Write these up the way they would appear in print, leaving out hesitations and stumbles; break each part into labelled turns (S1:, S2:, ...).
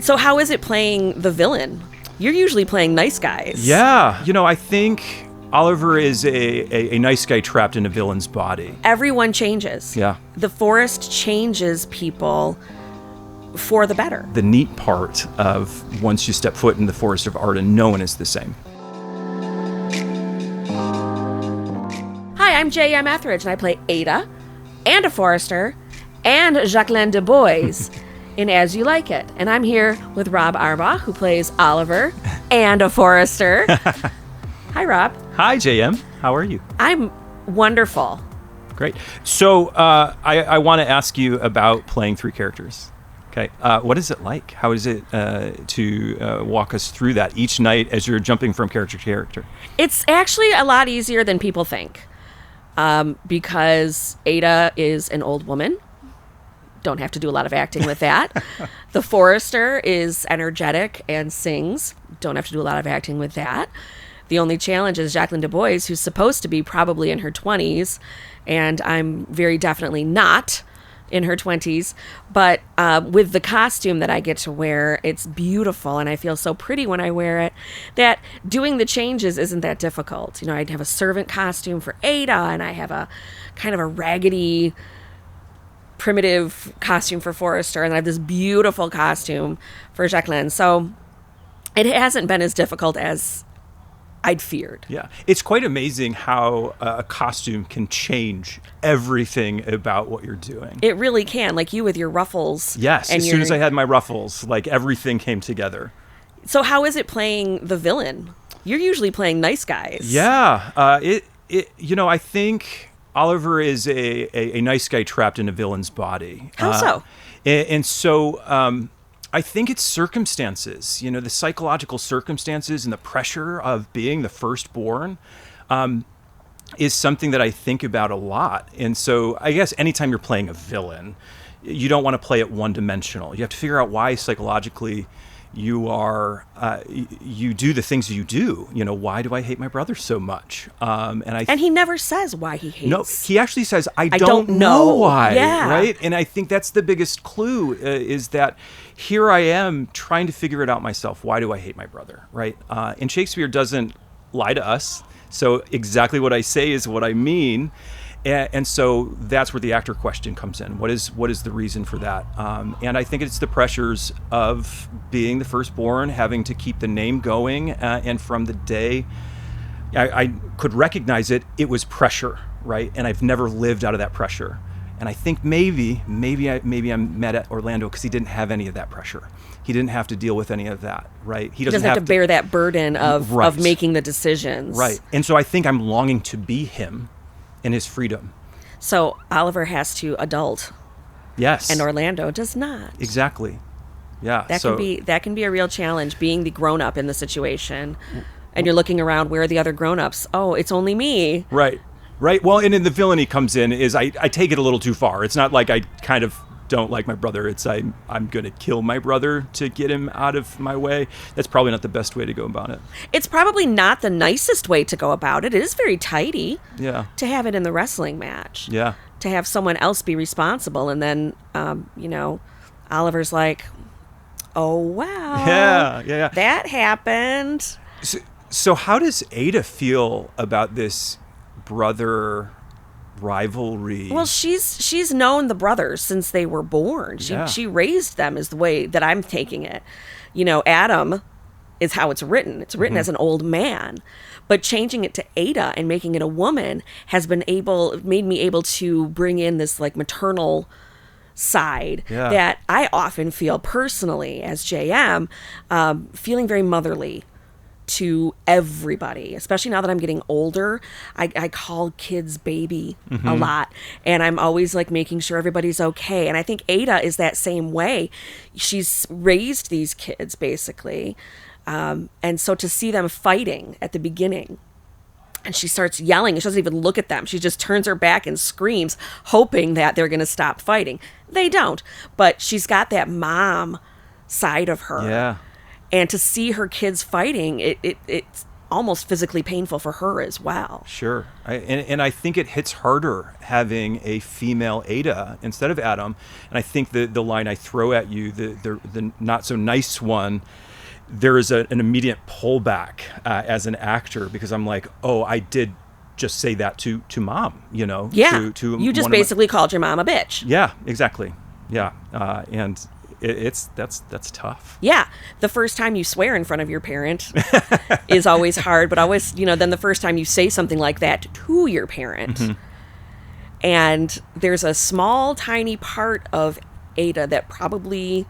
S1: So how is it playing the villain? You're usually playing nice guys.
S2: Yeah. I think Oliver is a nice guy trapped in a villain's body.
S1: Everyone changes.
S2: Yeah.
S1: The forest changes people for the better.
S2: The neat part of once you step foot in the Forest of Arden, no one is the same.
S1: Hi, I'm J.M. Ethridge, and I play Ada, and a forester, and Jacqueline de Boys in As You Like It. And I'm here with Rob Arbaugh, who plays Oliver and a forester. Hi, Rob.
S2: Hi, JM. How are you?
S1: I'm wonderful.
S2: Great. So I want to ask you about playing three characters. Okay. What is it like? How is it to walk us through that each night as you're jumping from character to character?
S1: It's actually a lot easier than people think because Ada is an old woman. Don't have to do a lot of acting with that. The forester is energetic and sings. Don't have to do a lot of acting with that. The only challenge is Jacqueline de Boys, who's supposed to be probably in her 20s, and I'm very definitely not in her 20s. But with the costume that I get to wear, it's beautiful, and I feel so pretty when I wear it, that doing the changes isn't that difficult. I'd have a servant costume for Ada, and I have a kind of a raggedy, primitive costume for Forrester, and I have this beautiful costume for Jacqueline. So it hasn't been as difficult as I'd feared.
S2: Yeah. It's quite amazing how a costume can change everything about what you're doing.
S1: It really can, like you with your ruffles.
S2: Yes. As soon as I had my ruffles, like everything came together.
S1: So how is it playing the villain? You're usually playing nice guys.
S2: Yeah. I think Oliver is a nice guy trapped in a villain's body.
S1: How so?
S2: And so I think it's circumstances, the psychological circumstances and the pressure of being the firstborn is something that I think about a lot. And so I guess anytime you're playing a villain, you don't want to play it one-dimensional. You have to figure out why psychologically you do the things you do. Why do I hate my brother so much? And
S1: he never says why he hates.
S2: No, he actually says, I don't know why.
S1: Yeah.
S2: Right? And I think that's the biggest clue is that here I am trying to figure it out myself. Why do I hate my brother? Right? And Shakespeare doesn't lie to us. So exactly what I say is what I mean. And so that's where the actor question comes in. What is the reason for that? And I think it's the pressures of being the firstborn, having to keep the name going. And from the day I could recognize it, it was pressure, right? And I've never lived out of that pressure. And I think maybe I'm mad at Orlando because he didn't have any of that pressure. He didn't have to deal with any of that, right?
S1: He doesn't have to bear that burden of making the decisions.
S2: Right. And so I think I'm longing to be him in his freedom.
S1: So Oliver has to adult.
S2: Yes.
S1: And Orlando does not.
S2: Exactly. Yeah.
S1: That can be a real challenge, being the grown-up in the situation. And you're looking around, where are the other grown-ups? Oh, it's only me.
S2: Right. Well, and then the villainy comes in is I take it a little too far. It's not like I kind of don't like my brother. It's I'm going to kill my brother to get him out of my way. That's probably not the best way to go about it.
S1: It's probably not the nicest way to go about it. It is very tidy.
S2: Yeah.
S1: To have it in the wrestling match.
S2: Yeah.
S1: To have someone else be responsible, and then Oliver's like, oh wow.
S2: Yeah.
S1: That happened.
S2: So how does Ada feel about this brother rivalry?
S1: Well, she's known the brothers since they were born. She raised them, is the way that I'm taking it. Adam is how it's written. It's written as an old man, but changing it to Ada and making it a woman has made me able to bring in this like maternal side that I often feel personally as JM, feeling very motherly to everybody, especially now that I'm getting older. I call kids baby a lot, and I'm always like making sure everybody's okay. And I think Ada is that same way. She's raised these kids basically, and so to see them fighting at the beginning, and she starts yelling, and she doesn't even look at them. She just turns her back and screams, hoping that they're going to stop fighting. They don't, but she's got that mom side of her.
S2: Yeah.
S1: And to see her kids fighting, it's almost physically painful for her as well.
S2: Sure. And I think it hits harder having a female Ada instead of Adam. And I think the line I throw at you, the not so nice one, there is an immediate pullback as an actor, because I'm like, oh, I did just say that to mom, you know?
S1: Yeah.
S2: To
S1: you just basically called your mom a bitch.
S2: Yeah, exactly. Yeah. And that's tough.
S1: Yeah. The first time you swear in front of your parent is always hard, but always, then the first time you say something like that to your parent. Mm-hmm. And there's a small, tiny part of Ada that probably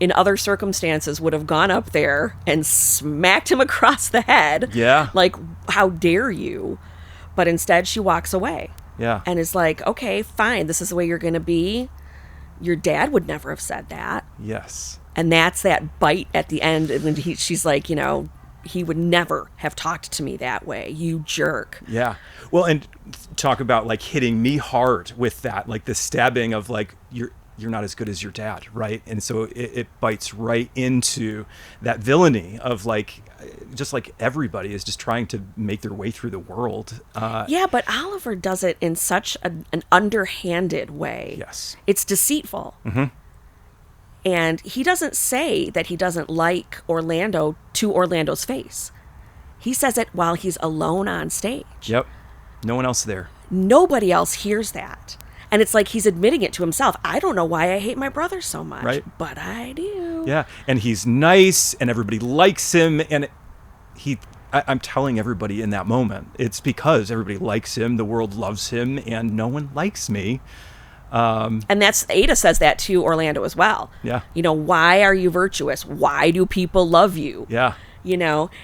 S1: in other circumstances would have gone up there and smacked him across the head.
S2: Yeah.
S1: Like, how dare you? But instead she walks away.
S2: Yeah.
S1: And is like, okay, fine. This is the way you're going to be. Your dad would never have said that.
S2: Yes.
S1: And that's that bite at the end. And she's like, he would never have talked to me that way. You jerk.
S2: Yeah. Well, and talk about like hitting me hard with that, like the stabbing of like, you're not as good as your dad, right? And so it bites right into that villainy of like, just like everybody is just trying to make their way through the world.
S1: Yeah, but Oliver does it in such an underhanded way.
S2: Yes.
S1: It's deceitful.
S2: Mm-hmm.
S1: And he doesn't say that he doesn't like Orlando to Orlando's face. He says it while he's alone on stage.
S2: Yep. No one else there.
S1: Nobody else hears that. And it's like he's admitting it to himself. I don't know why I hate my brother so much,
S2: right?
S1: But I do.
S2: Yeah, and he's nice, and everybody likes him, and I'm telling everybody in that moment, it's because everybody likes him, the world loves him, and no one likes me.
S1: And that's Ada says that to Orlando as well.
S2: Yeah.
S1: Why are you virtuous? Why do people love you?
S2: Yeah.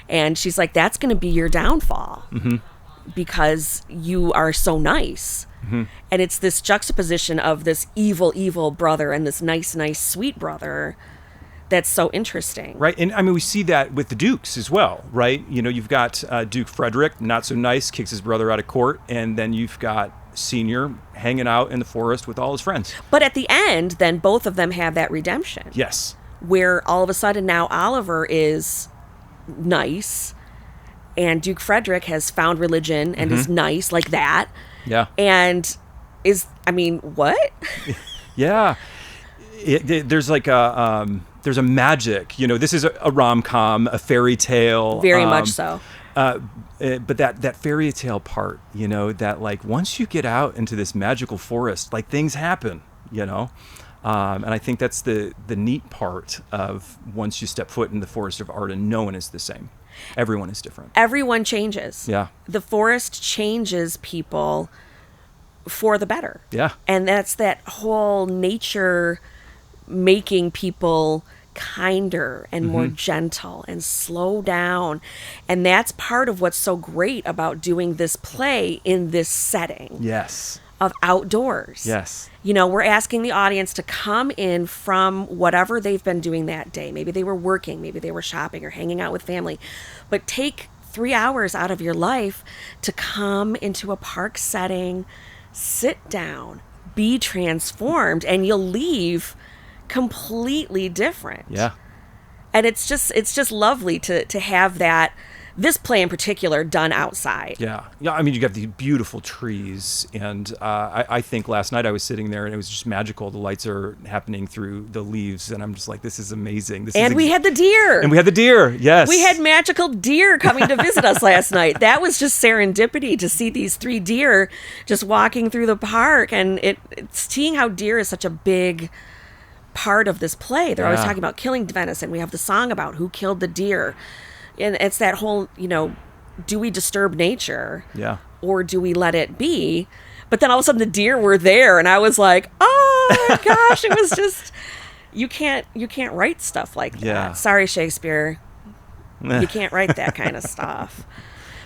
S1: And she's like, that's going to be your downfall.
S2: Mm-hmm.
S1: Because you are so nice.
S2: Mm-hmm.
S1: And it's this juxtaposition of this evil, evil brother and this nice, nice, sweet brother that's so interesting.
S2: Right. And I mean, we see that with the Dukes as well, right? You've got Duke Frederick, not so nice, kicks his brother out of court. And then you've got Senior hanging out in the forest with all his friends.
S1: But at the end, then both of them have that redemption.
S2: Yes.
S1: Where all of a sudden now Oliver is nice and Duke Frederick has found religion and is nice like that.
S2: Yeah.
S1: And what?
S2: Yeah. There's like there's a magic, this is a rom-com, a fairy tale.
S1: Very much so.
S2: But that fairy tale part, that like once you get out into this magical forest, like things happen, and I think that's the neat part of once you step foot in the Forest of Arden, no one is the same. Everyone is different.
S1: Everyone changes.
S2: Yeah.
S1: The forest changes people for the better.
S2: Yeah.
S1: And that's that whole nature making people kinder and more gentle and slow down. And that's part of what's so great about doing this play in this setting.
S2: Yes.
S1: Of outdoors.
S2: Yes.
S1: We're asking the audience to come in from whatever they've been doing that day. Maybe they were working, maybe they were shopping or hanging out with family. But take 3 hours out of your life to come into a park setting, sit down, be transformed, and you'll leave completely different.
S2: Yeah.
S1: And it's just lovely to have that. This play in particular done outside.
S2: Yeah. I mean, you got these beautiful trees, and I think last night I was sitting there and it was just magical. The lights are happening through the leaves, and I'm just like, this is amazing.
S1: We had the deer.
S2: And we had the deer, yes.
S1: We had magical deer coming to visit us last night. That was just serendipity to see these 3 deer just walking through the park, and it's seeing how deer is such a big part of this play. They're always talking about killing venison. We have the song about who killed the deer. And it's that whole, do we disturb nature?
S2: Yeah.
S1: Or do we let it be? But then all of a sudden the deer were there, and I was like, oh my gosh, it was just, you can't write stuff like that.
S2: Yeah.
S1: Sorry, Shakespeare. You can't write that kind of stuff.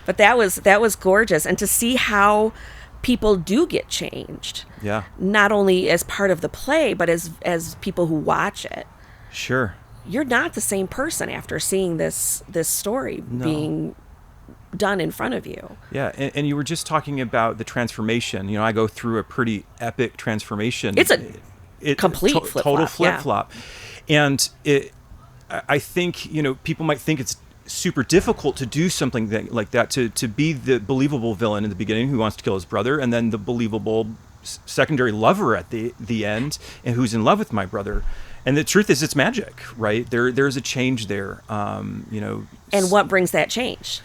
S1: But that was gorgeous. And to see how people do get changed.
S2: Yeah.
S1: Not only as part of the play, but as people who watch it.
S2: Sure.
S1: You're not the same person after seeing this story being done in front of you.
S2: Yeah, and you were just talking about the transformation. I go through a pretty epic transformation.
S1: It's a complete flip-flop.
S2: Total flip-flop. Yeah. And I think, people might think it's super difficult to do something like that, to be the believable villain in the beginning who wants to kill his brother, and then the believable secondary lover at the end, and who's in love with my brother. And the truth is, it's magic, right? There's a change there,
S1: And what brings that change?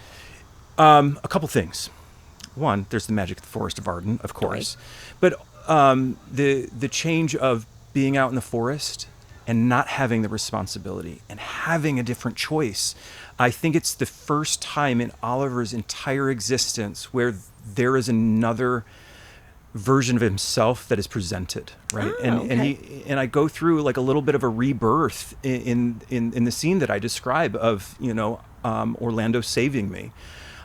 S2: A couple things. One, there's the magic of the Forest of Arden, of course, right. But the change of being out in the forest and not having the responsibility and having a different choice. I think it's the first time in Oliver's entire existence where there is another version of himself that is presented, right? And I go through like a little bit of a rebirth in the scene that I describe of Orlando saving me,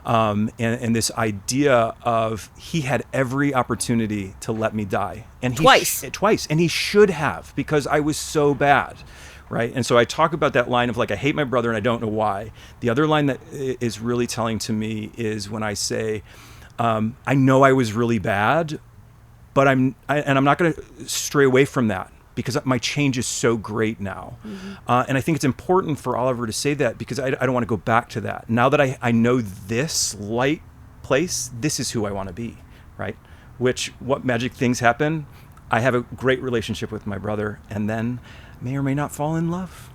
S2: and this idea of he had every opportunity to let me die, and twice, and he should have, because I was so bad. Right. And so I talk about that line of like, I hate my brother and I don't know why. The other line that is really telling to me is when I say, I know I was really bad, but I'm not going to stray away from that because my change is so great now. Mm-hmm. And I think it's important for Oliver to say that because I don't want to go back to that. Now that I know this light place, this is who I want to be. Right. What magic things happen? I have a great relationship with my brother, and then may or may not fall in love.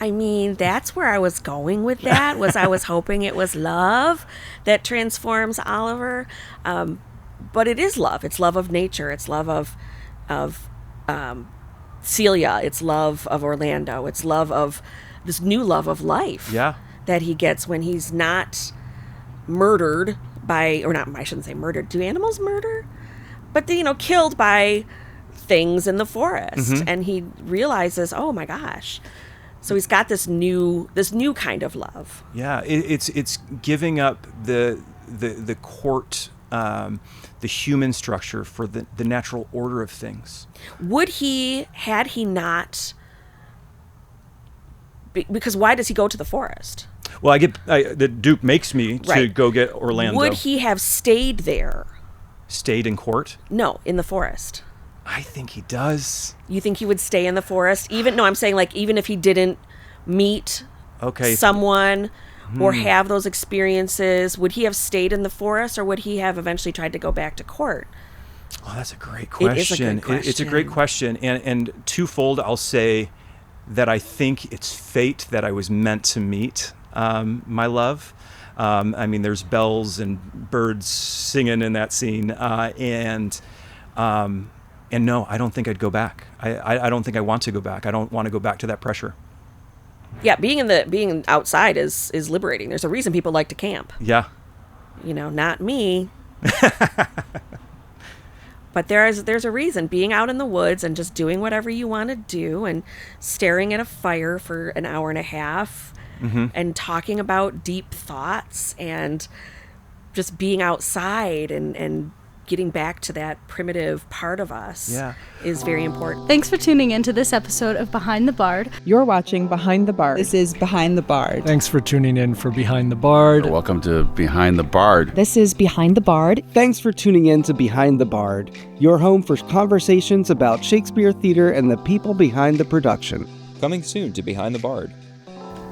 S1: I mean, that's where I was going with that. I was hoping it was love that transforms Oliver, but it is love. It's love of nature. It's love of Celia. It's love of Orlando. It's love of this new love of life.
S2: Yeah.
S1: That he gets when he's not murdered by, or not. I shouldn't say murdered. Do animals murder? But killed by things in the forest, mm-hmm. and he realizes, oh my gosh, so he's got this new kind of love.
S2: Yeah, it's giving up the court, the human structure for the natural order of things.
S1: Would he, had he not, because why does he go to the forest?
S2: Well, the Duke makes me to go get Orlando.
S1: Would he have stayed there?
S2: Stayed in court?
S1: No, in the forest.
S2: I think he does.
S1: You think he would stay in the forest? I'm saying like even if he didn't meet someone or have those experiences, would he have stayed in the forest, or would he have eventually tried to go back to court?
S2: Oh, that's a great question.
S1: It is a good question.
S2: It's a great question. And twofold, I'll say that I think it's fate that I was meant to meet my love. There's bells and birds singing in that scene, and no, I don't think I'd go back. I don't think I want to go back. I don't want to go back to that pressure.
S1: Yeah, being outside is liberating. There's a reason people like to camp.
S2: Yeah.
S1: Not me. But there's a reason. Being out in the woods and just doing whatever you want to do and staring at a fire for an hour and a half, mm-hmm. and talking about deep thoughts and just being outside and getting back to that primitive part of us is very important.
S3: Thanks for tuning in to this episode of Behind the Bard.
S4: You're watching Behind the Bard.
S5: This is Behind the Bard.
S6: Thanks for tuning in for Behind the Bard.
S7: Welcome to Behind the Bard.
S5: This is Behind the Bard.
S8: Thanks for tuning in to Behind the Bard, your home for conversations about Shakespeare theater and the people behind the production.
S9: Coming soon to Behind the Bard.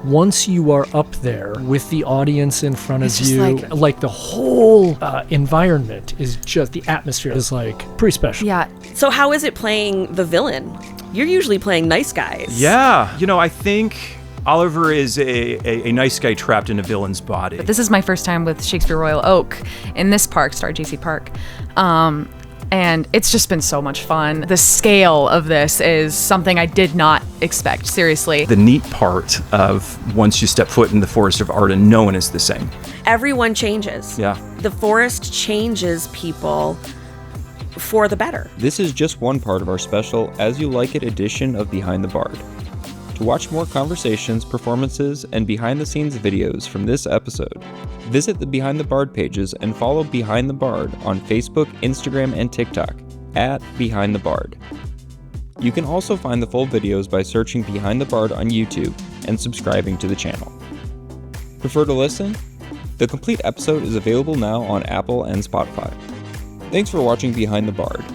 S6: Once you are up there with the audience in front of you, like the whole environment is just, the atmosphere is like pretty special.
S1: Yeah. So how is it playing the villain? You're usually playing nice guys.
S2: Yeah. I think Oliver is a nice guy trapped in a villain's body.
S10: This is my first time with Shakespeare Royal Oak in this park, Star JC Park. And it's just been so much fun. The scale of this is something I did not expect, seriously.
S2: The neat part of once you step foot in the Forest of Arden, no one is the same.
S1: Everyone changes.
S2: Yeah.
S1: The forest changes people for the better.
S9: This is just one part of our special As You Like It edition of Behind the Bard. To watch more conversations, performances, and behind-the-scenes videos from this episode, visit the Behind the Bard pages and follow Behind the Bard on Facebook, Instagram, and TikTok @BehindTheBard. You can also find the full videos by searching Behind the Bard on YouTube and subscribing to the channel. Prefer to listen? The complete episode is available now on Apple and Spotify. Thanks for watching Behind the Bard.